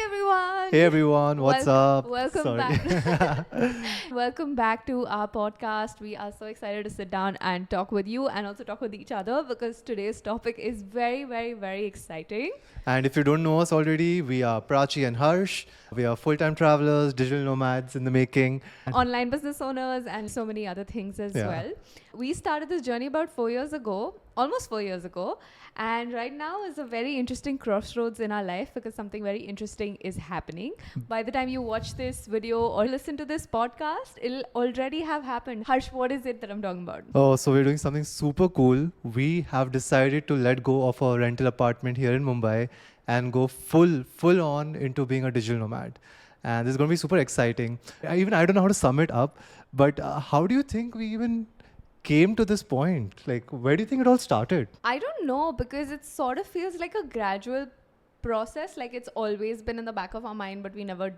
Hey everyone, what's up? Welcome Sorry. back. Welcome back to our podcast. We are so excited to sit down and talk with you and also talk with each other because today's topic is very, very, very exciting. And if you don't know us already, we are Prachi and Harsh. We are full-time travelers, digital nomads in the making. Online business owners and so many other things as Yeah. well. We started this journey about 4 years ago, almost 4 years ago. And right now is a very interesting crossroads in our life because something very interesting is happening. By the time you watch this video or listen to this podcast, it'll already have happened. Harsh, what is it that I'm talking about? Oh, so we're doing something super cool. We have decided to let go of our rental apartment here in Mumbai and go full on into being a digital nomad. And this is going to be super exciting. I don't know how to sum it up, but how do you think we even came to this point? Like, where do you think it all started? I don't know because it sort of feels like a gradual process. Like it's always been in the back of our mind, but we never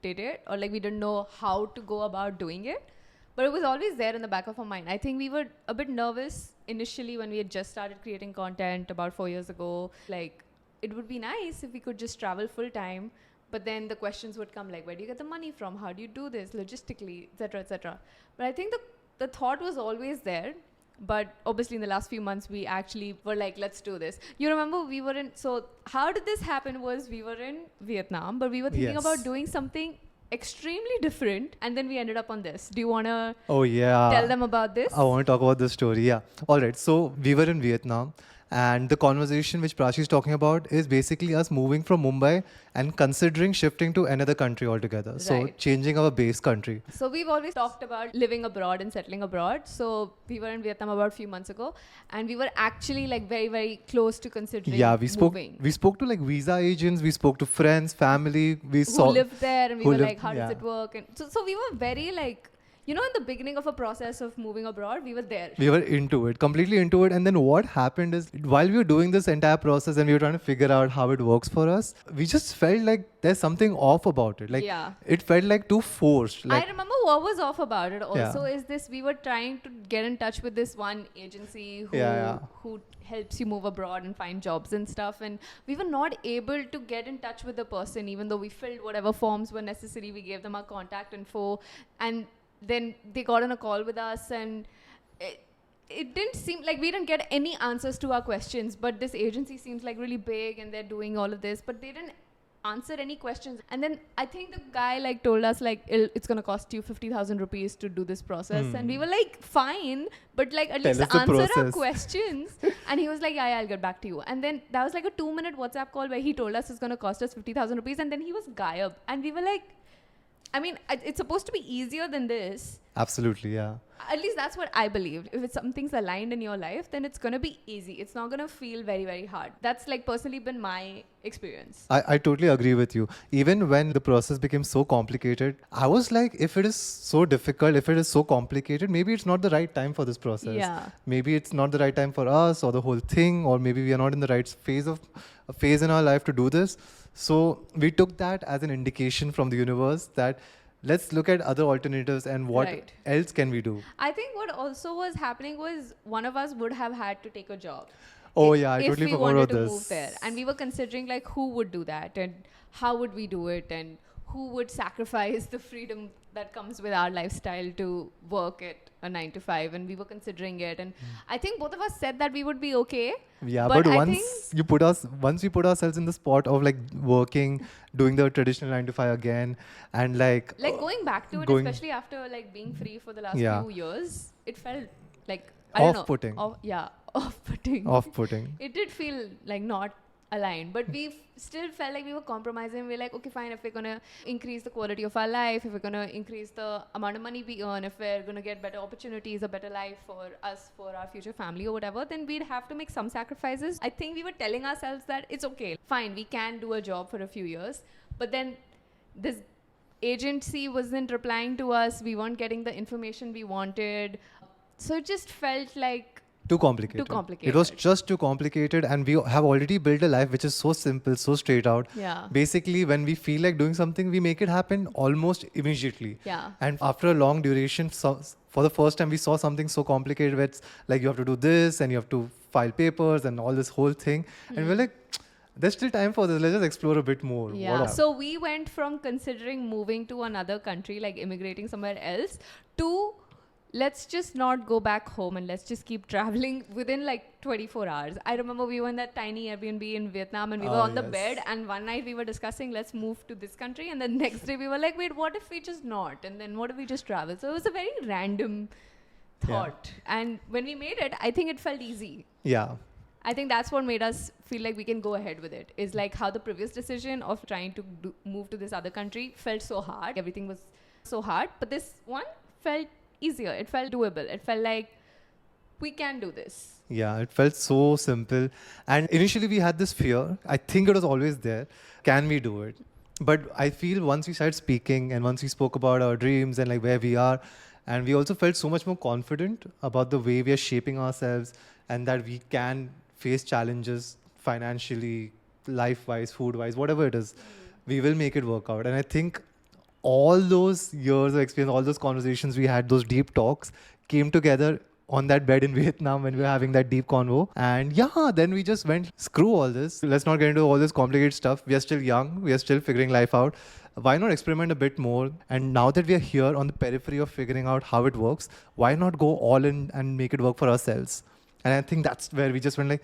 did it, or like we didn't know how to go about doing it. But it was always there in the back of our mind. I think we were a bit nervous initially when we had just started creating content about 4 years ago. Like it would be nice if we could just travel full time. But then the questions would come like, where do you get the money from? How do you do this logistically, etc., etc. But I think the thought was always there. But obviously in the last few months, we actually were like, let's do this. You remember we were in, so how did this happen was we were in Vietnam, but we were thinking Yes. about doing something extremely different. And then we ended up on this. Do you want to Oh, yeah. tell them about this? I want to talk about this story. Yeah. All right. So we were in Vietnam, and the conversation which Prachi is talking about is basically us moving from Mumbai and considering shifting to another country altogether. So Right. changing our base country. So we've always talked about living abroad and settling abroad. So we were in Vietnam about a few months ago, and we were actually like very, very close to considering Yeah, we spoke. moving. We spoke to like visa agents. We spoke to friends, family. We Who saw lived there, and we who were lived- like, how yeah. does it work? And so we were very like, you know, in the beginning of a process of moving abroad, we were there. We were into it, completely into it. And then what happened is, while we were doing this entire process and we were trying to figure out how it works for us, we just felt like there's something off about it. Like Yeah. it felt like too forced. Like I remember what was off about it also Yeah. is this, we were trying to get in touch with this one agency who helps you move abroad and find jobs and stuff, and we were not able to get in touch with the person even though we filled whatever forms were necessary. We gave them our contact info, and then they got on a call with us, and it didn't seem like we didn't get any answers to our questions, but this agency seems like really big and they're doing all of this, but they didn't answer any questions. And then I think the guy like told us like it's gonna cost you 50,000 rupees to do this process, and we were like, fine, but like at Tell least us the answer our process. questions. And he was like, yeah, I'll get back to you. And then that was like a 2-minute WhatsApp call where he told us it's gonna cost us 50,000 rupees, and then he was gayab, and we were like, I mean, it's supposed to be easier than this. absolutely, yeah. At least that's what I believed. If it's something's aligned in your life, then it's gonna be easy. It's not gonna feel very, very hard. That's like personally been my experience. I totally agree with you. Even when the process became so complicated, I was like, if it is so difficult, if it is so complicated, maybe it's not the right time for this process. Yeah. Maybe it's not the right time for us or the whole thing, or maybe we are not in the right phase in our life to do this. So we took that as an indication from the universe that let's look at other alternatives and what Right. else can we do. I think what also was happening was one of us would have had to take a job. Oh yeah, I if totally we forgot wanted about to this. move there, and we were considering like who would do that and how would we do it and who would sacrifice the freedom that comes with our lifestyle to work at a 9 to 5, and we were considering it, and I think both of us said that we would be okay. Yeah, But but I once we put ourselves in the spot of like working, doing the traditional 9 to 5 again, and like Going back to it, going- especially after like being free for the last Yeah. few years, it felt like I don't know, Off-putting. off-putting. off-putting. It did feel like not aligned, but we still felt like we were compromising. We're like, okay, fine, if we're gonna increase the quality of our life, if we're gonna increase the amount of money we earn, if we're gonna get better opportunities, a better life for us, for our future family or whatever, then we'd have to make some sacrifices. I think we were telling ourselves that it's okay, fine, we can do a job for a few years, but then this agency wasn't replying to us, we weren't getting the information we wanted, so it just felt like Too complicated. Too complicated. It was just too complicated, and we have already built a life which is so simple, so straight out. Yeah. Basically, when we feel like doing something, we make it happen almost immediately. Yeah. And after a long duration, for the first time, we saw something so complicated where it's like you have to do this and you have to file papers and all this whole thing. And we're like, There's still time for this. Let's just explore a bit more. Yeah. What up? So we went from considering moving to another country, like immigrating somewhere else, to let's just not go back home and let's just keep traveling within like 24 hours. I remember we were in that tiny Airbnb in Vietnam and we were on the Yes. bed, and one night we were discussing let's move to this country, and then next day we were like, wait, what if we just not? And then what if we just travel? So it was a very random thought. And when we made it, I think it felt easy. Yeah. I think that's what made us feel like we can go ahead with it. Is like how the previous decision of trying to move to this other country felt so hard. Everything was so hard. But this one felt easier. It felt doable. It felt like we can do this. Yeah, it felt so simple. And initially we had this fear. I think it was always there. Can we do it? But I feel once we started speaking and once we spoke about our dreams and like where we are, and we also felt so much more confident about the way we are shaping ourselves and that we can face challenges financially, life-wise, food-wise, whatever it is, we will make it work out. And I think all those years of experience, all those conversations we had, those deep talks came together on that bed in Vietnam when we were having that deep convo. And yeah, then we just went, screw all this. Let's not get into all this complicated stuff. We are still young. We are still figuring life out. Why not experiment a bit more? And now that we are here on the periphery of figuring out how it works, why not go all in and make it work for ourselves? And I think that's where we just went like,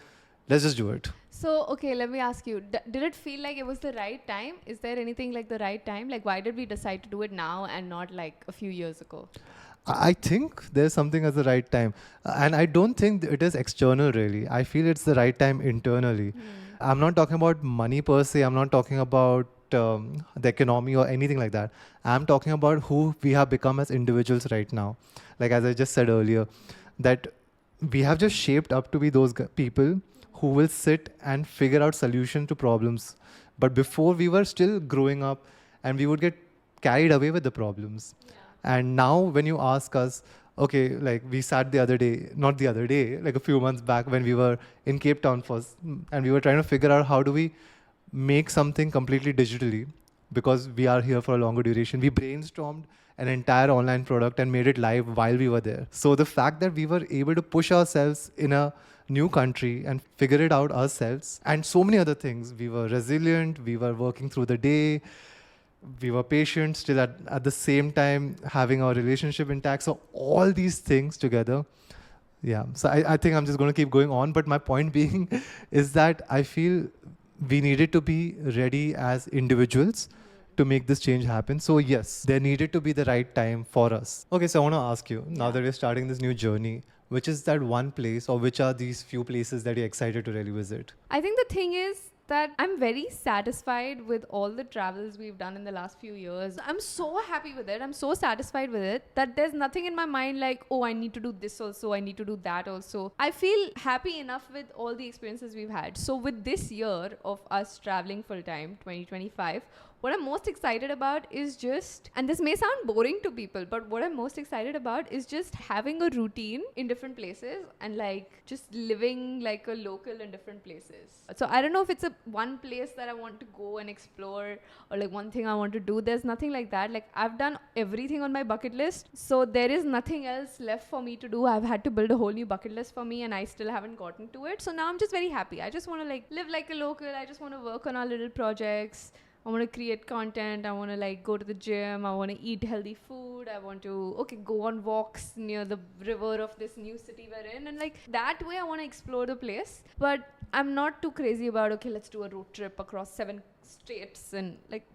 let's just do it. So, okay, let me ask you, did it feel like it was the right time? Is there anything like the right time? Like, why did we decide to do it now and not like a few years ago? I think there's something at the right time. And I don't think it is external really. I feel it's the right time internally. I'm not talking about money per se. I'm not talking about the economy or anything like that. I'm talking about who we have become as individuals right now. Like as I just said earlier, that we have just shaped up to be those people who will sit and figure out solutions to problems. But before we were still growing up and we would get carried away with the problems. And now when you ask us, okay, like we sat the other day, not the other day, like a few months back when we were in Cape Town first, and we were trying to figure out how do we make something completely digitally because we are here for a longer duration. We brainstormed an entire online product and made it live while we were there. So the fact that we were able to push ourselves in a new country and figure it out ourselves and so many other things, we were resilient, we were working through the day, we were patient, still at the same time having our relationship intact. So all these things together, yeah. So I think I'm just going to keep going on. But my point being is that I feel we needed to be ready as individuals to make this change happen. So yes, there needed to be the right time for us. Okay, so I want to ask you, now that we're starting this new journey, which is that one place or which are these few places that you're excited to really visit? I think the thing is that I'm very satisfied with all the travels we've done in the last few years. I'm so happy with it. I'm so satisfied with it that there's nothing in my mind like, oh, I need to do this also, I need to do that also. I feel happy enough with all the experiences we've had. So with this year of us traveling full time, 2025, what I'm most excited about is just, and this may sound boring to people, but what I'm most excited about is just having a routine in different places and like just living like a local in different places. So I don't know if it's a one place that I want to go and explore or like one thing I want to do. There's nothing like that. Like I've done everything on my bucket list. So there is nothing else left for me to do. I've had to build a whole new bucket list for me and I still haven't gotten to it. So now I'm just very happy. I just want to like live like a local. I just want to work on our little projects. I want to create content. I want to like go to the gym. I want to eat healthy food. I want to, go on walks near the river of this new city we're in. And like that way I want to explore the place. But I'm not too crazy about, okay, let's do a road trip across 7 states. And like,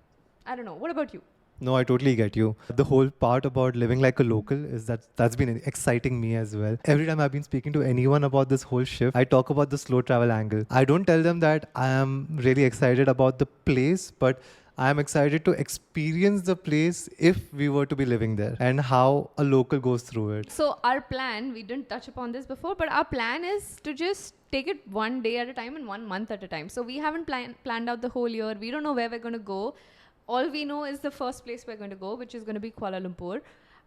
I don't know. What about you? No, I totally get you. The whole part about living like a local is that's been exciting me as well. Every time I've been speaking to anyone about this whole shift, I talk about the slow travel angle. I don't tell them that I am really excited about the place, but I am excited to experience the place if we were to be living there and how a local goes through it. So our plan, we didn't touch upon this before, but our plan is to just take it one day at a time and 1 month at a time. So we haven't planned out the whole year. We don't know where we're going to go. All we know is the first place we're going to go, which is going to be Kuala Lumpur.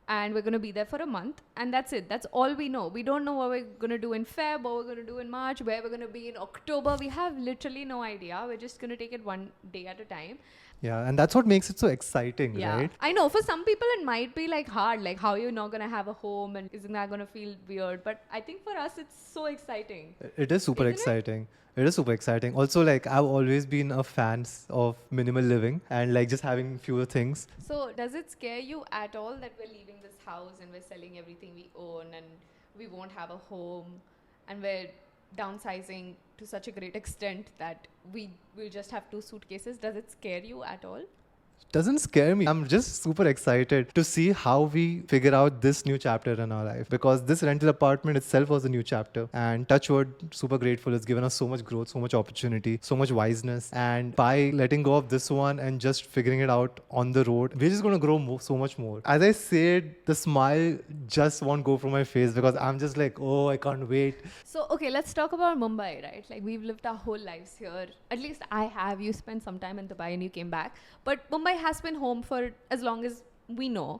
And we're going to be there for a month. And that's it. That's all we know. We don't know what we're going to do in Feb, what we're going to do in March, where we're going to be in October. We have literally no idea. We're just going to take it one day at a time. Yeah, and that's what makes it so exciting, Yeah. right? I know for some people it might be like hard, like how you're not gonna have a home and isn't that gonna feel weird? But I think for us it's so exciting. It is super Isn't it? exciting. It is super exciting. Also, like I've always been a fan of minimal living and like just having fewer things. So does it scare you at all that we're leaving this house and we're selling everything we own and we won't have a home and we're downsizing to such a great extent that we will just have 2 suitcases? Does it scare you at all? Doesn't scare me. I'm just super excited to see how we figure out this new chapter in our life, because this rental apartment itself was a new chapter. And touchwood, super grateful. It's given us so much growth, so much opportunity, so much wiseness. And by letting go of this one and just figuring it out on the road, we're just going to grow so much more. As I said, the smile just won't go from my face because I'm just like, oh, I can't wait. So, okay, let's talk about Mumbai, right? Like, we've lived our whole lives here. At least I have. You spent some time in Dubai and you came back. But Mumbai has been home for as long as we know.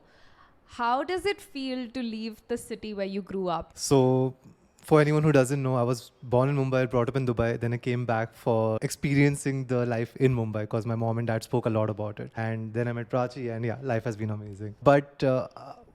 How does it feel to leave the city where you grew up? So, for anyone who doesn't know, I was born in Mumbai, brought up in Dubai. Then I came back for experiencing the life in Mumbai because my mom and dad spoke a lot about it. And then I met Prachi, and yeah, life has been amazing. But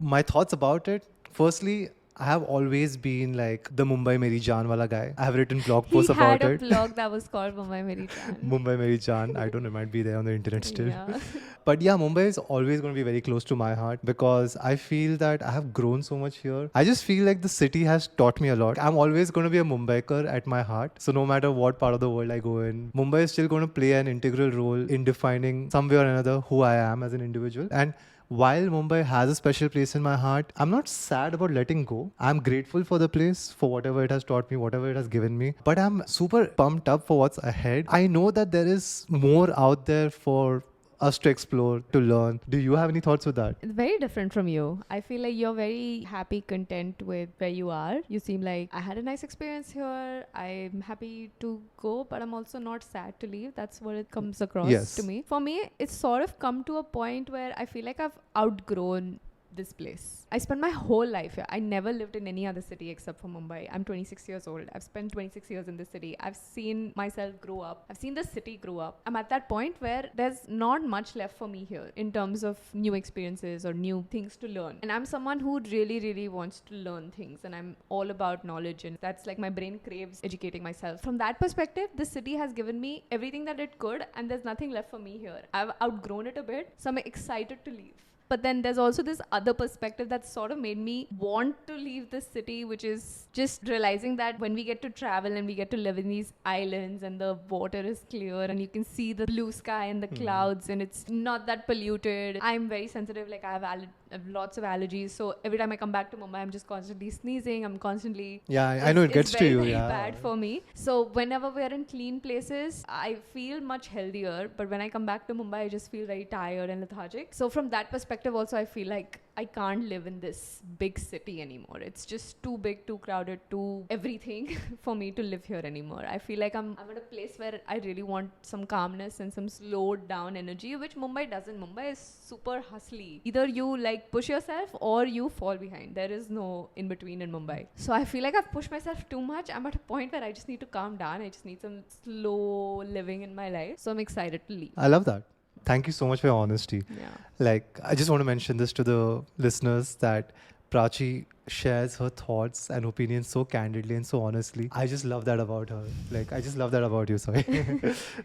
my thoughts about it, firstly, I have always been like the Mumbai Meri Jaan wala guy. I have written blog posts He about had a it. blog that was called Mumbai Meri Chan. Mumbai Meri Jaan. I don't know, it might be there on the internet still. Yeah. But yeah, Mumbai is always going to be very close to my heart because I feel that I have grown so much here. I just feel like the city has taught me a lot. I'm always going to be a Mumbaiker at my heart. So no matter what part of the world I go in, Mumbai is still going to play an integral role in defining some way or another who I am as an individual. And while Mumbai has a special place in my heart, I'm not sad about letting go. I'm grateful for the place, for whatever it has taught me, whatever it has given me. But I'm super pumped up for what's ahead. I know that there is more out there for us to explore, to learn. Do you have any thoughts with that? It's very different from you. I feel like you're very happy, content with where you are. You seem like, I had a nice experience here. I'm happy to go, but I'm also not sad to leave. That's what it comes across Yes. to me. For me, it's sort of come to a point where I feel like I've outgrown this place. I spent my whole life here. I never lived in any other city except for Mumbai. I'm 26 years old. I've spent 26 years in this city. I've seen myself grow up. I've seen the city grow up. I'm at that point where there's not much left for me here in terms of new experiences or new things to learn. And I'm someone who really, really wants to learn things, and I'm all about knowledge, and that's like my brain craves educating myself. From that perspective, the city has given me everything that it could, and there's nothing left for me here. I've outgrown it a bit, so I'm excited to leave. But then there's also this other perspective that sort of made me want to leave the city, which is just realizing that when we get to travel and we get to live in these islands and the water is clear and you can see the blue sky and the clouds and it's not that polluted. I'm very sensitive, like I have lots of allergies, so every time I come back to Mumbai, I'm just constantly sneezing. I'm constantly I know it gets it's to very, you. very Yeah. bad for me. So whenever we're in clean places, I feel much healthier. But when I come back to Mumbai, I just feel very tired and lethargic. So from that perspective, also I feel like I can't live in this big city anymore. It's just too big, too crowded, too everything for me to live here anymore. I feel like I'm at a place where I really want some calmness and some slowed down energy, which Mumbai doesn't. Mumbai is super hustly. Either you like push yourself or you fall behind. There is no in between in Mumbai. So I feel like I've pushed myself too much. I'm at a point where I just need to calm down. I just need some slow living in my life. So I'm excited to leave. I love that. Thank you so much for your honesty. Yeah. Like, I just want to mention this to the listeners that Prachi shares her thoughts and opinions so candidly and so honestly. I just love that about her. Like, I just love that about you. Sorry.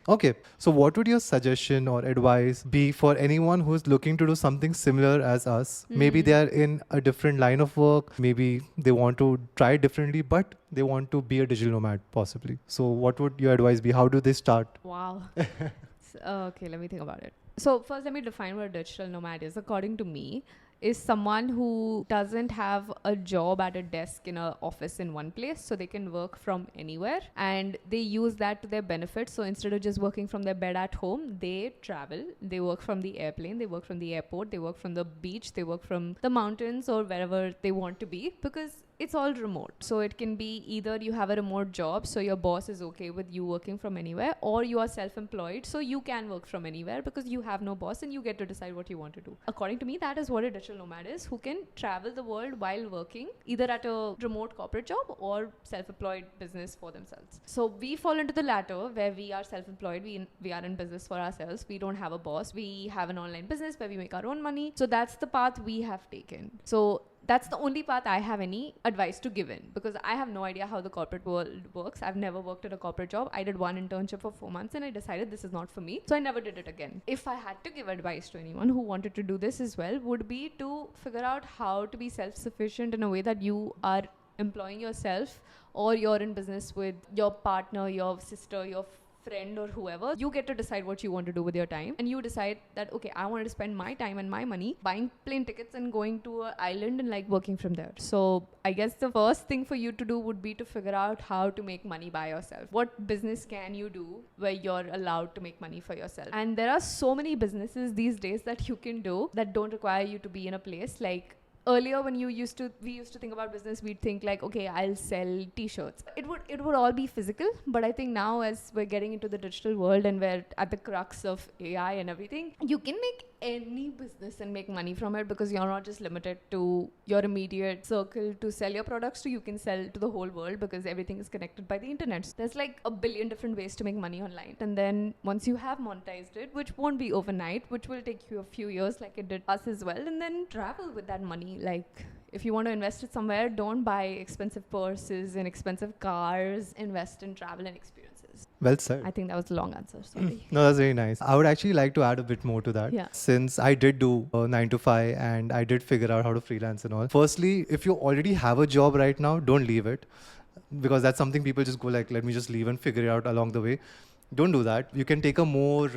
Okay. So, what would your suggestion or advice be for anyone who's looking to do something similar as us? Maybe they are in a different line of work. Maybe they want to try it differently, but they want to be a digital nomad, possibly. So, what would your advice be? How do they start? Wow. Okay, let me think about it. So first, let me define what a digital nomad is. According to me, is someone who doesn't have a job at a desk in an office in one place, so they can work from anywhere and they use that to their benefit. So instead of just working from their bed at home, they travel, they work from the airplane, they work from the airport, they work from the beach, they work from the mountains or wherever they want to be, because it's all remote. So it can be either you have a remote job, so your boss is okay with you working from anywhere, or you are self-employed, so you can work from anywhere because you have no boss and you get to decide what you want to do. According to me, that is what a digital nomad is, who can travel the world while working either at a remote corporate job or self-employed business for themselves. So we fall into the latter, where we are self-employed, we are in business for ourselves, we don't have a boss, we have an online business where we make our own money. So that's the path we have taken. So that's the only path I have any advice to give in, because I have no idea how the corporate world works. I've never worked at a corporate job. I did one internship for 4 months and I decided this is not for me. So I never did it again. If I had to give advice to anyone who wanted to do this as well, would be to figure out how to be self-sufficient in a way that you are employing yourself, or you're in business with your partner, your sister, your friend, or whoever. You get to decide what you want to do with your time, and you decide that, okay, I wanted to spend my time and my money buying plane tickets and going to an island and like working from there. So I guess the first thing for you to do would be to figure out how to make money by yourself. What business can you do where you're allowed to make money for yourself? And there are so many businesses these days that you can do that don't require you to be in a place. Like earlier, when we used to think about business, we'd think like, okay, I'll sell t-shirts. It would all be physical, but I think now, as we're getting into the digital world and we're at the crux of AI and everything, you can make any business and make money from it, because you're not just limited to your immediate circle to sell your products to. You can sell to the whole world because everything is connected by the internet. So there's like a billion different ways to make money online. And then once you have monetized it, which won't be overnight, which will take you a few years like it did us as well, and then travel with that money. Like, if you want to invest it somewhere, don't buy expensive purses and expensive cars. Invest in travel and experiences. Well said. I think that was a long answer. Sorry. No, that's very nice. I would actually like to add a bit more to that. Yeah. Since I did do 9 to 5 and I did figure out how to freelance and all. Firstly, if you already have a job right now, don't leave it, because that's something people just go like, let me just leave and figure it out along the way. Don't do that. You can take a more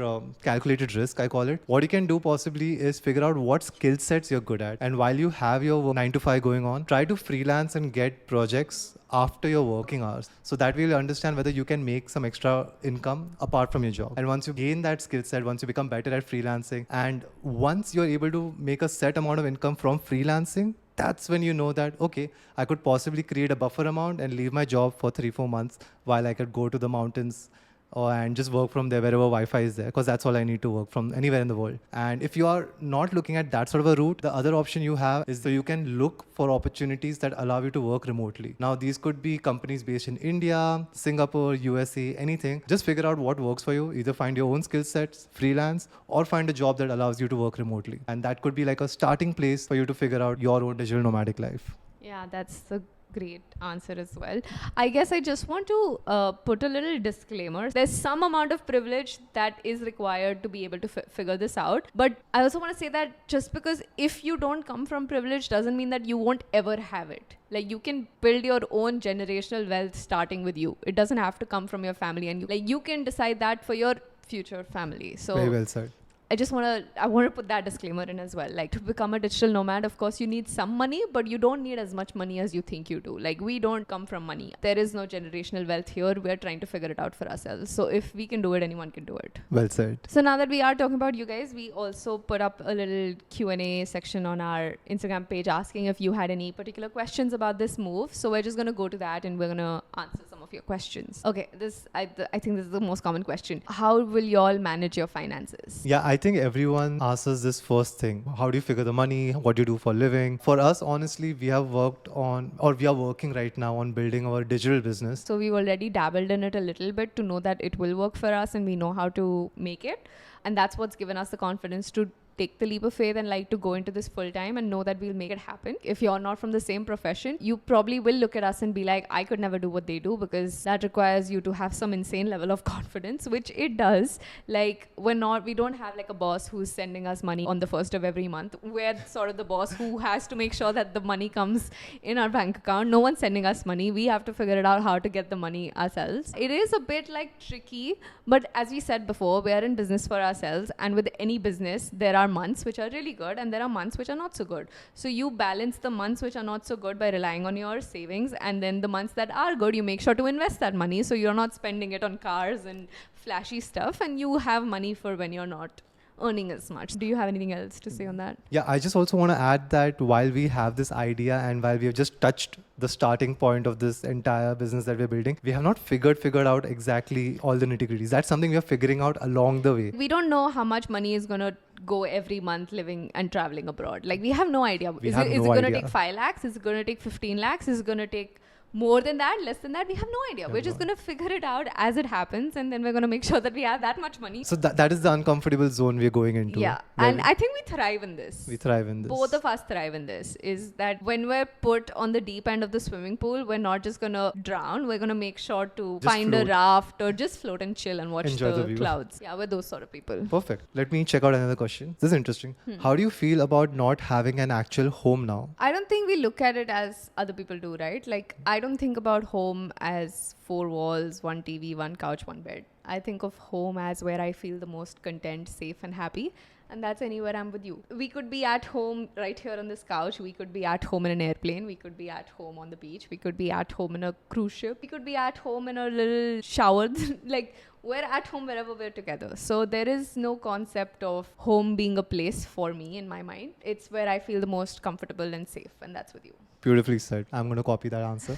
calculated risk, I call it. What you can do possibly is figure out what skill sets you're good at. And while you have your 9 to 5 going on, try to freelance and get projects after your working hours. So that way you'll understand whether you can make some extra income apart from your job. And once you gain that skill set, once you become better at freelancing, and once you're able to make a set amount of income from freelancing, that's when you know that, okay, I could possibly create a buffer amount and leave my job for 3-4 months while I could go to the mountains and just work from there wherever Wi-Fi is there, because that's all I need to work from anywhere in the world. And if you are not looking at that sort of a route, the other option you have is that you can look for opportunities that allow you to work remotely. Now, these could be companies based in India, Singapore, USA, anything. Just figure out what works for you. Either find your own skill sets, freelance, or find a job that allows you to work remotely. And that could be like a starting place for you to figure out your own digital nomadic life. Yeah, that's a great answer as well. I guess I just want to put a little disclaimer. There's some amount of privilege that is required to be able to figure this out. But I also want to say that just because if you don't come from privilege doesn't mean that you won't ever have it. Like, you can build your own generational wealth starting with you. It doesn't have to come from your family, and you can decide that for your future family. So very well said. I want to put that disclaimer in as well. Like, to become a digital nomad, of course, you need some money, but you don't need as much money as you think you do. Like, we don't come from money. There is no generational wealth here. We're trying to figure it out for ourselves. So if we can do it, anyone can do it. Well said. So now that we are talking about you guys, we also put up a little Q&A section on our Instagram page asking if you had any particular questions about this move. So we're just going to go to that and we're going to answer some of your questions. Okay, I think this is the most common question. How will you all manage your finances? Yeah, I think everyone asks us this first thing. How do you figure the money? What do you do for a living? For us, honestly, we are working right now on building our digital business. So we've already dabbled in it a little bit to know that it will work for us and we know how to make it. And that's what's given us the confidence to take the leap of faith and like to go into this full time and know that we'll make it happen. If you're not from the same profession, you probably will look at us and be like, I could never do what they do, because that requires you to have some insane level of confidence, which it does. Like, we don't have like a boss who's sending us money on the first of every month. We're sort of the boss who has to make sure that the money comes in our bank account. No one's sending us money. We have to figure it out how to get the money ourselves. It is a bit like tricky, but as we said before, we are in business for ourselves, and with any business, there are months which are really good and there are months which are not so good. So you balance the months which are not so good by relying on your savings, and then the months that are good, you make sure to invest that money so you're not spending it on cars and flashy stuff, and you have money for when you're not earning as much. Do you have anything else to say on that? Yeah, I just also want to add that while we have this idea and while we have just touched the starting point of this entire business that we're building, we have not figured out exactly all the nitty-gritties. That's something we are figuring out along the way. We don't know how much money is going to go every month living and traveling abroad. Like, we have no idea. Is it going to take 5 lakhs? Is it going to take 15 lakhs? Is it going to take more than that, less than that? We have no idea. We're just going to figure it out as it happens, and then we're going to make sure that we have that much money. So that is the uncomfortable zone we're going into. Yeah, and I think we thrive in this. We thrive in this. Both of us thrive in this. Is that when we're put on the deep end of the swimming pool, we're not just going to drown. We're going to make sure to just find float. a raft or just float and chill and watch Enjoy the the view. clouds. Yeah, we're those sort of people. Perfect. Let me check out another question. This is interesting. How do you feel about not having an actual home now? I don't think we look at it as other people do, right? Like, I don't think about home as 4 walls, 1 TV, 1 couch, 1 bed. I think of home as where I feel the most content, safe and happy. And that's anywhere I'm with you. We could be at home right here on this couch. We could be at home in an airplane. We could be at home on the beach. We could be at home in a cruise ship. We could be at home in a little shower. Like, we're at home wherever we're together. So there is no concept of home being a place for me in my mind. It's where I feel the most comfortable and safe. And that's with you. Beautifully said. I'm going to copy that answer.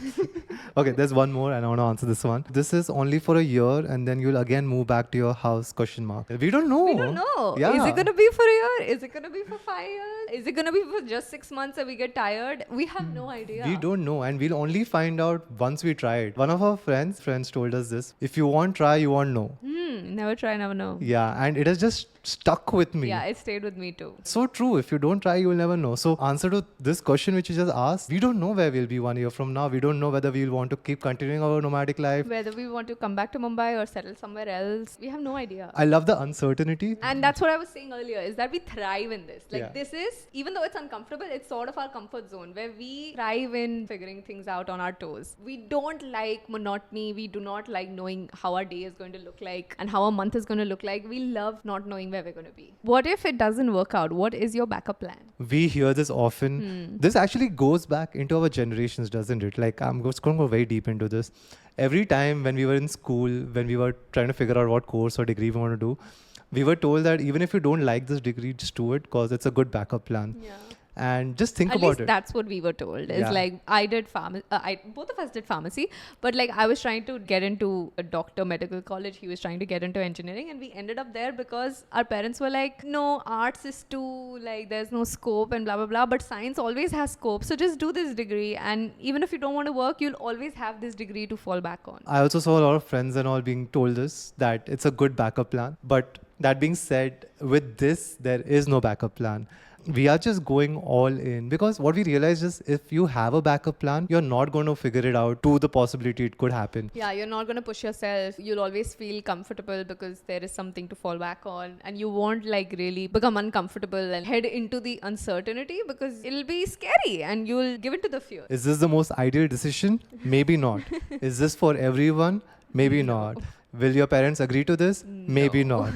Okay, there's one more and I want to answer this one. This is only for a year and then you'll again move back to your house, question mark. We don't know. We don't know. Yeah. Is it going to be for a year? Is it going to be for 5 years? Is it going to be for just 6 months and we get tired? We have no idea. We don't know and we'll only find out once we try it. One of our friends told us this. If you won't try, you won't know. Never try, never know. Yeah, and it has just stuck with me. Yeah, it stayed with me too. So true. If you don't try, you will never know. So answer to this question which you just asked, we don't know where we'll be 1 year from now. We don't know whether we'll want to keep continuing our nomadic life. Whether we want to come back to Mumbai or settle somewhere else. We have no idea. I love the uncertainty. And that's what I was saying earlier, is that we thrive in this. Like, Yeah. this is, even though it's uncomfortable, it's sort of our comfort zone where we thrive in figuring things out on our toes. We don't like monotony. We do not like knowing how our day is going to look like and how a month is going to look like. We love not knowing where we're going to be. What if it doesn't work out? What is your backup plan? We hear this often. This actually goes back into our generations, doesn't it? Like, I'm just going to go very deep into this. Every time when we were in school, when we were trying to figure out what course or degree we want to do, we were told that even if you don't like this degree, just do it because it's a good backup plan. Yeah. And just think At about least it. that's what we were told. It's Yeah. like, I did both of us did pharmacy, but like, I was trying to get into a doctor medical college. He was trying to get into engineering, and we ended up there because our parents were like, no, arts is too, like, there's no scope and blah, blah, blah. But science always has scope. So just do this degree. And even if you don't want to work, you'll always have this degree to fall back on. I also saw a lot of friends and all being told this, that it's a good backup plan. But that being said, with this, there is no backup plan. We are just going all in because what we realized is if you have a backup plan, you're not going to figure it out to the possibility it could happen. Yeah, you're not going to push yourself. You'll always feel comfortable because there is something to fall back on, and you won't like really become uncomfortable and head into the uncertainty because it'll be scary and you'll give in to the fear. Is this the most ideal decision? Maybe not. Is this for everyone? Maybe not. Will your parents agree to this? Maybe No. not.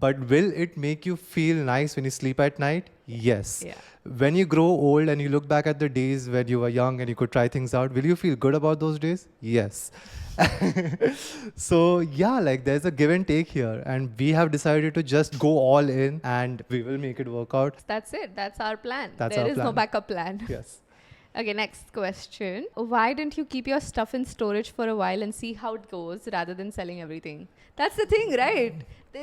But will it make you feel nice when you sleep at night? Yes. Yeah. When you grow old and you look back at the days when you were young and you could try things out, will you feel good about those days? Yes. So yeah, like there's a give and take here, and we have decided to just go all in and we will make it work out. That's it. That's our plan. That's There our is no plan. backup plan. Yes. Okay, next question. Why didn't you keep your stuff in storage for a while and see how it goes rather than selling everything? That's the thing, right?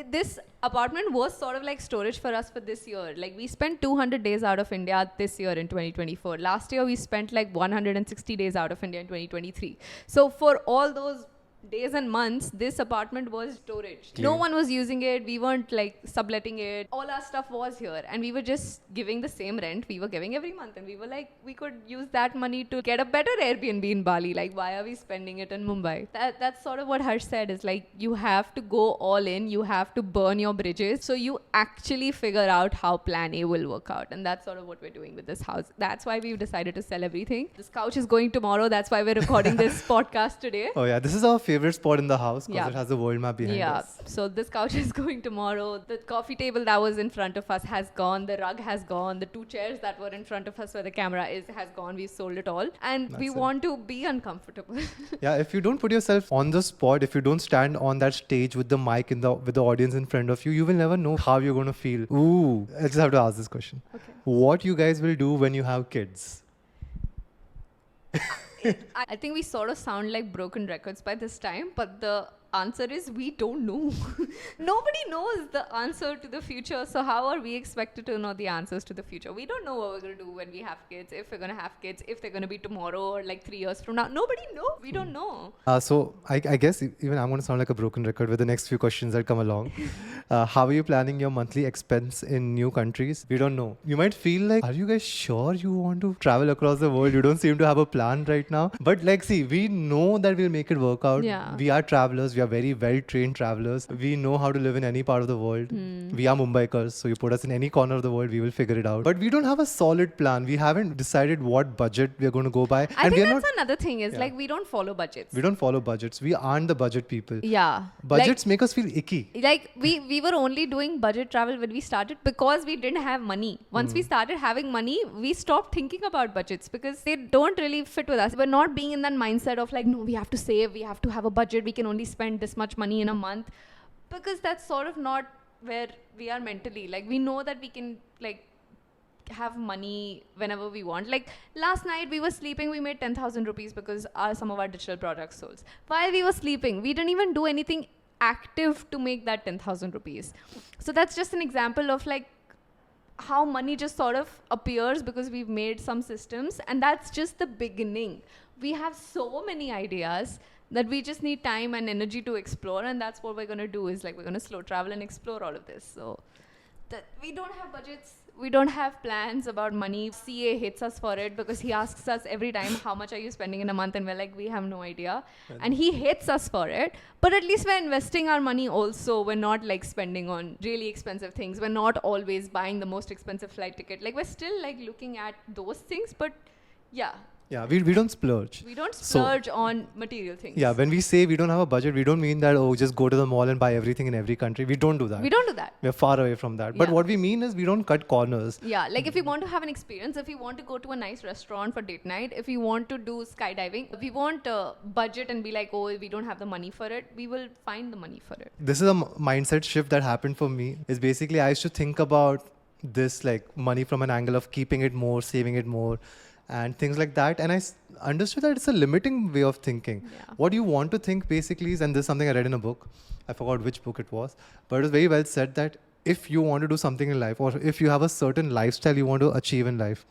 This apartment was sort of like storage for us for this year. Like, we spent 200 days out of India this year in 2024. Last year, we spent like 160 days out of India in 2023. So for all those days and months, this apartment was storage. No one was using it. We weren't like subletting it. All our stuff was here, and we were just giving the same rent we were giving every month. And we were like, we could use that money to get a better Airbnb in Bali. Like, why are we spending it in Mumbai? That's sort of what Harsh said, is like, you have to go all in. You have to burn your bridges. So you actually figure out how plan A will work out. And that's sort of what we're doing with this house. That's why we've decided to sell everything. This couch is going tomorrow. That's why we're recording this podcast today. Oh yeah, this is our favorite spot in the house because Yeah. it has the world map behind Yeah. us. So this couch is going tomorrow. The coffee table that was in front of us has gone. The rug has gone. The 2 chairs that were in front of us where the camera is has gone. We sold it all. And we That's it. want to be uncomfortable. Yeah, if you don't put yourself on the spot, if you don't stand on that stage with the mic with the audience in front of you, you will never know how you're going to feel. Ooh, I just have to ask this question. Okay. What you guys will do when you have kids? I think we sort of sound like broken records by this time, but the answer is we don't know. Nobody knows the answer to the future, so how are we expected to know the answers to the future? We don't know what we're going to do when we have kids, if we're going to have kids, if they're going to be tomorrow or like 3 years from now. Nobody knows. We don't know. So I guess even I'm going to sound like a broken record with the next few questions that come along. How are you planning your monthly expense in new countries? We don't know. You might feel like, are you guys sure you want to travel across the world? You don't seem to have a plan right now. But like, see, we know that we'll make it work out. Yeah. We are travelers. We are very well-trained travelers. We know how to live in any part of the world. We are Mumbaikars, so you put us in any corner of the world, we will figure it out. But we don't have a solid plan. We haven't decided what budget we're going to go by. I and think we're that's not, another thing is Yeah. like we don't follow budgets. we don't follow budgets. We aren't the budget people. Yeah. Budgets make us feel icky. Like we were only doing budget travel when we started because we didn't have money. Once we started having money, we stopped thinking about budgets because they don't really fit with us. We're not being in that mindset of like, no, we have to save, we have to have a budget, we can only spend this much money in a month, because that's sort of not where we are mentally. Like we know that we can like have money whenever we want. Like last night we were sleeping, we made 10,000 rupees because some of our digital products sold. While we were sleeping, we didn't even do anything active to make that 10,000 rupees. So that's just an example of like how money just sort of appears because we've made some systems, and that's just the beginning. We have so many ideas that we just need time and energy to explore, and that's what we're going to do is like we're going to slow travel and explore all of this. So that we don't have budgets, we don't have plans about money. CA hates us for it because he asks us every time how much are you spending in a month, and we're like, we have no idea. And he hates us for it, but at least we're investing our money also. We're not like spending on really expensive things. We're not always buying the most expensive flight ticket. Like we're still like looking at those things, but yeah, Yeah, we don't splurge. we don't So- splurge on material things. Yeah, when we say we don't have a budget, we don't mean that, oh, just go to the mall and buy everything in every country. We don't do that. We don't do that. We're far away from that. But Yeah. what we mean is we don't cut corners. Yeah, like if we want to have an experience, if we want to go to a nice restaurant for date night, if we want to do skydiving, if we want budget and be like, oh, we don't have the money for it, we will find the money for it. This is a mindset shift that happened for me. Is basically I used to think about this like money from an angle of keeping it more, saving it more, and things like that. And I understood that it's a limiting way of thinking. Yeah. What you want to think basically is, and this is something I read in a book, I forgot which book it was, but it was very well said that if you want to do something in life, or if you have a certain lifestyle you want to achieve in life,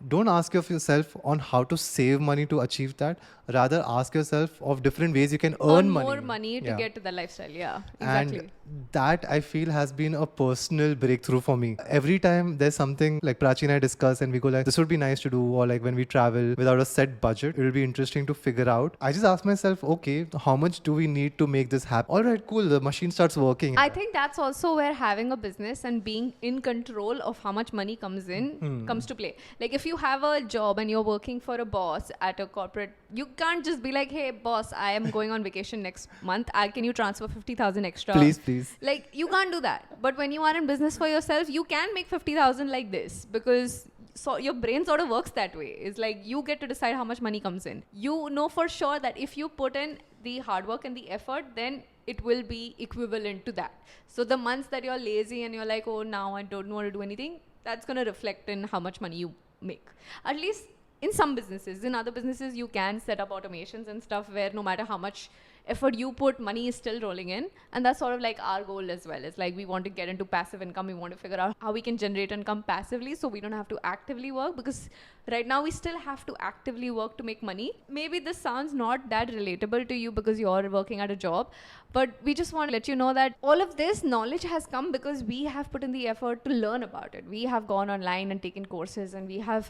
don't ask yourself on how to save money to achieve that. Rather, ask yourself of different ways you can earn more money to Yeah. get to the lifestyle. Yeah, exactly. And that I feel has been a personal breakthrough for me. Every time there's something like Prachi and I discuss and we go like, this would be nice to do, or like when we travel without a set budget, it'll be interesting to figure out. I just ask myself, okay, how much do we need to make this happen? All right, cool. The machine starts working. I think that's also where having a business and being in control of how much money comes in comes to play. Like if you have a job and you're working for a boss at a corporate, you can't just be like, hey boss, I am going on vacation next month. Can you transfer 50,000 extra? Please. Like you can't do that. But when you are in business for yourself, you can make 50,000 like this, because so your brain sort of works that way. It's like you get to decide how much money comes in. You know for sure that if you put in the hard work and the effort, then it will be equivalent to that. So the months that you're lazy and you're like, oh, now I don't want to do anything, that's going to reflect in how much money you make. At least in some businesses. In other businesses, you can set up automations and stuff where no matter how much effort you put, money is still rolling in. And that's sort of like our goal as well. It's like we want to get into passive income. We want to figure out how we can generate income passively so we don't have to actively work, because right now we still have to actively work to make money. Maybe this sounds not that relatable to you because you're working at a job, but we just want to let you know that all of this knowledge has come because we have put in the effort to learn about it. We have gone online and taken courses, and we have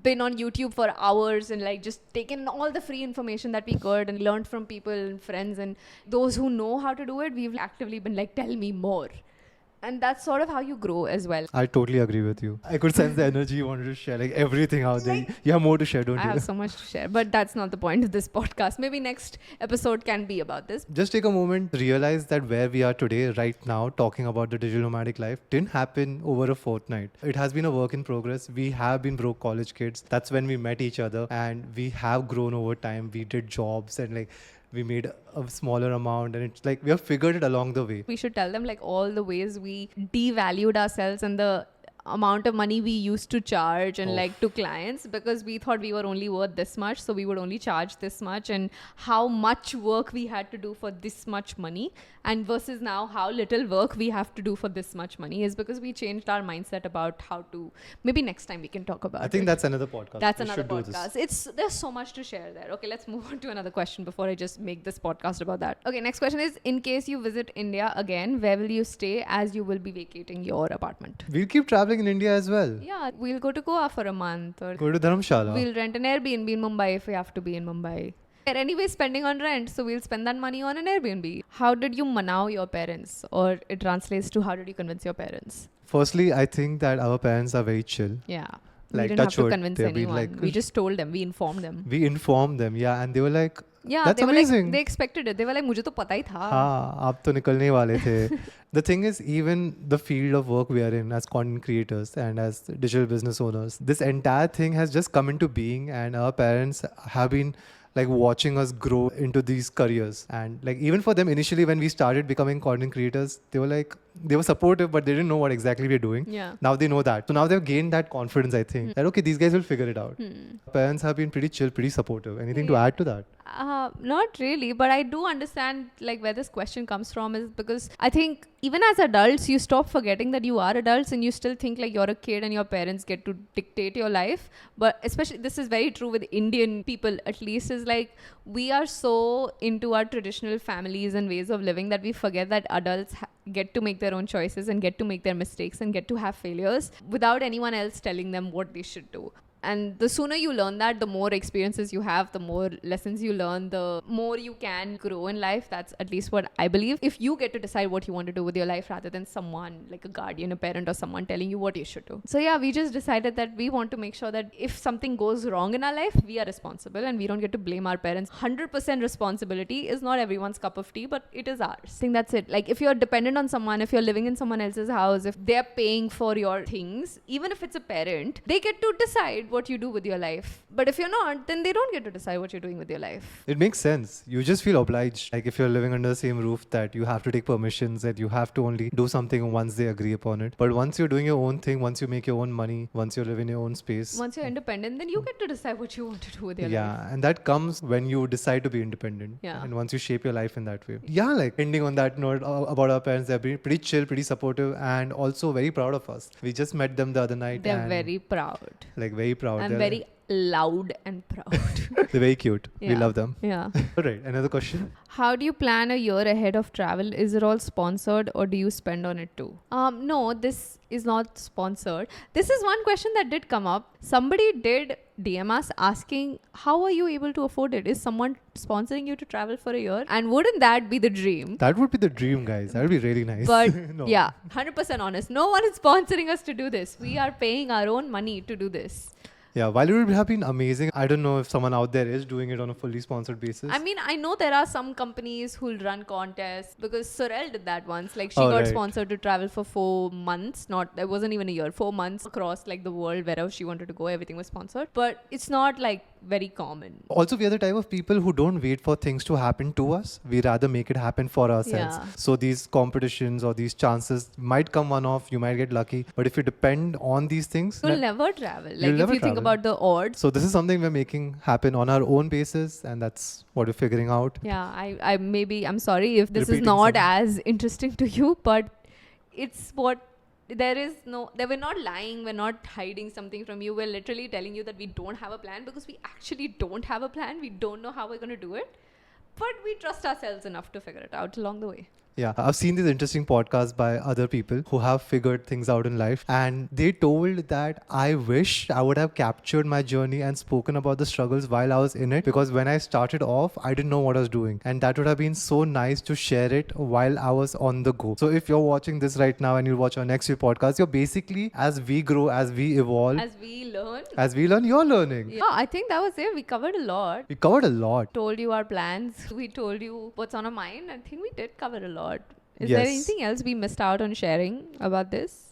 been on YouTube for hours and like just taken all the free information that we could and learned from people and friends, and those who know how to do it, we've actively been like, tell me more. And that's sort of how you grow as well. I totally agree with you. I could sense the energy you wanted to share, like everything out there. You have more to share, don't I you? have so much to share, but that's not the point of this podcast. Maybe next episode can be about this. Just take a moment, realize that where we are today, right now, talking about the digital nomadic life, didn't happen over a fortnight. It has been a work in progress. We have been broke college kids. That's when we met each other, and we have grown over time. We did jobs and like we made a smaller amount, and it's like we have figured it along the way. We should tell them like all the ways we devalued ourselves and the amount of money we used to charge and like to clients, because we thought we were only worth this much, so we would only charge this much, and how much work we had to do for this much money, and versus now how little work we have to do for this much money is because we changed our mindset about how to. Maybe next time we can talk about I think that's another podcast. That's We another should do this. podcast. There's so much to share there. Okay, let's move on to another question before I just make this podcast about that. Okay, next question is, in case you visit India again, where will you stay as you will be vacating your apartment? We'll keep traveling in India as well. Yeah, we'll go to Goa for a month, or Go to Dharamshala. we'll rent an Airbnb in Mumbai if we have to be in Mumbai. We're anyway spending on rent, so we'll spend that money on an Airbnb. How did you manao your parents? Or it translates to, how did you convince your parents? Firstly, I think that our parents are very chill. Yeah. Like, We didn't have touch to wood, convince they've been anyone. like- We just told them. We informed them. We informed them, yeah, and they were like, Yeah, that's they were amazing. like, they expected it. They were like, मुझे तो पता ही था. हाँ, आप तो निकलने वाले थे. The thing is, even the field of work we are in as content creators and as digital business owners, this entire thing has just come into being, and our parents have been like watching us grow into these careers. And like even for them initially, when we started becoming content creators, they were like, they were supportive, but they didn't know what exactly we're doing. Yeah. Now they know that. So now they've gained that confidence, I think, that okay, these guys will figure it out. Parents have been pretty chill, pretty supportive. Anything to add to that? Not really, but I do understand like where this question comes from, is because I think even as adults, you stop forgetting that you are adults and you still think like you're a kid and your parents get to dictate your life. But especially, this is very true with Indian people, at least, is like we are so into our traditional families and ways of living that we forget that adults get to make their own choices and get to make their mistakes and get to have failures without anyone else telling them what they should do. And the sooner you learn that, the more experiences you have, the more lessons you learn, the more you can grow in life. That's at least what I believe. If you get to decide what you want to do with your life rather than someone like a guardian, a parent, or someone telling you what you should do. So yeah, we just decided that we want to make sure that if something goes wrong in our life, we are responsible and we don't get to blame our parents. 100% responsibility is not everyone's cup of tea, but it is ours. I think that's it. Like if you're dependent on someone, if you're living in someone else's house, if they're paying for your things, even if it's a parent, they get to decide what you do with your life. But if you're not, then they don't get to decide what you're doing with your life. It makes sense. You just feel obliged. Like if you're living under the same roof, that you have to take permissions, that you have to only do something once they agree upon it. But once you're doing your own thing, once you make your own money, once you live in your own space. Once you're independent, then you get to decide what you want to do with your life. Yeah, and that comes when you decide to be independent. Yeah. And once you shape your life in that way. Yeah, like ending on that note about our parents, they're pretty chill, pretty supportive, and also very proud of us. We just met them the other night. They're and very proud. Like very proud. I'm They're very loud and proud. They're very cute. We Yeah. love them. Yeah. All right, another question. How do you plan a year ahead of travel? Is it all sponsored or do you spend on it too? No, this is not sponsored. This is one question that did come up. Somebody did DM us asking, how are you able to afford it? Is someone sponsoring you to travel for a year? And wouldn't that be the dream? That would be the dream, guys. That would be really nice. But No. yeah, 100% honest. No one is sponsoring us to do this. We are paying our own money to do this. Yeah, while it would have been amazing, I don't know if someone out there is doing it on a fully sponsored basis. I mean, I know there are some companies who'll run contests, because Sorel did that once. Like she Oh, got right. sponsored to travel for 4 months. It wasn't even a year. 4 months across like the world, wherever she wanted to go, everything was sponsored. But it's not like very common. Also, we are the type of people who don't wait for things to happen to us. We rather make it happen for ourselves. Yeah. So these competitions or these chances might come one off. You might get lucky. But if you depend on these things, You'll never travel. Like if never you think travel. about the odds. so this is something we're making happen on our own basis, and that's what we're figuring out. Yeah, I'm sorry if this is Repeating not some- as interesting to you, but it's what we're not lying, we're not hiding something from you. We're literally telling you that we don't have a plan, because we actually don't have a plan. We don't know how we're going to do it, but we trust ourselves enough to figure it out along the way. Yeah, I've seen these interesting podcasts by other people who have figured things out in life, and they told that I wish I would have captured my journey and spoken about the struggles while I was in it, because when I started off, I didn't know what I was doing, and that would have been so nice to share it while I was on the go. So if you're watching this right now and you'll watch our next few podcasts, you're basically, as we grow, as we evolve, As we learn. you're learning. Yeah, I think that was it. We covered a lot. We covered a lot. Told you our plans. We told you what's on our mind. I think we did cover a lot. Is there Yes. anything else we missed out on sharing about this?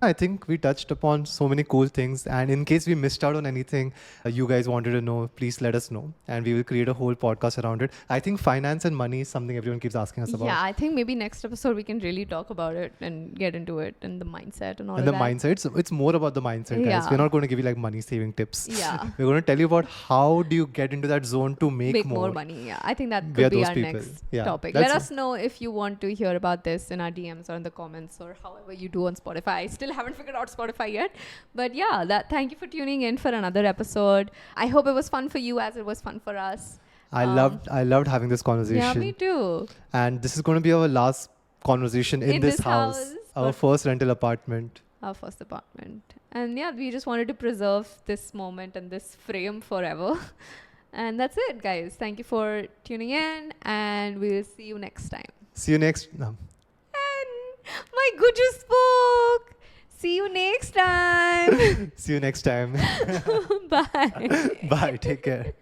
I think we touched upon so many cool things, and in case we missed out on anything you guys wanted to know, please let us know, and we will create a whole podcast around it. I think finance and money is something everyone keeps asking us about. Yeah, I think maybe next episode we can really talk about it and get into it and the mindset and all And of the that. mindset, it's more about the mindset, guys. Yeah. We're not going to give you like money saving tips. Yeah. We're going to tell you about how do you get into that zone to make more money. Yeah, I think that We are could be those our people. next Yeah, topic. that's Let it. us know if you want to hear about this in our DMs or in the comments or however you do on Spotify. I still haven't figured out Spotify yet, but yeah, thank you for tuning in for another episode. I hope it was fun for you as it was fun for us. I loved having this conversation. Yeah, me too. And this is going to be our last conversation in this house. Our but first rental apartment. our first apartment. And yeah, we just wanted to preserve this moment and this frame forever. And that's it, guys. Thank you for tuning in, and we'll see you next time. See you next. And my Guju spoke. See you next time. See you next time. Bye. Bye. Take care.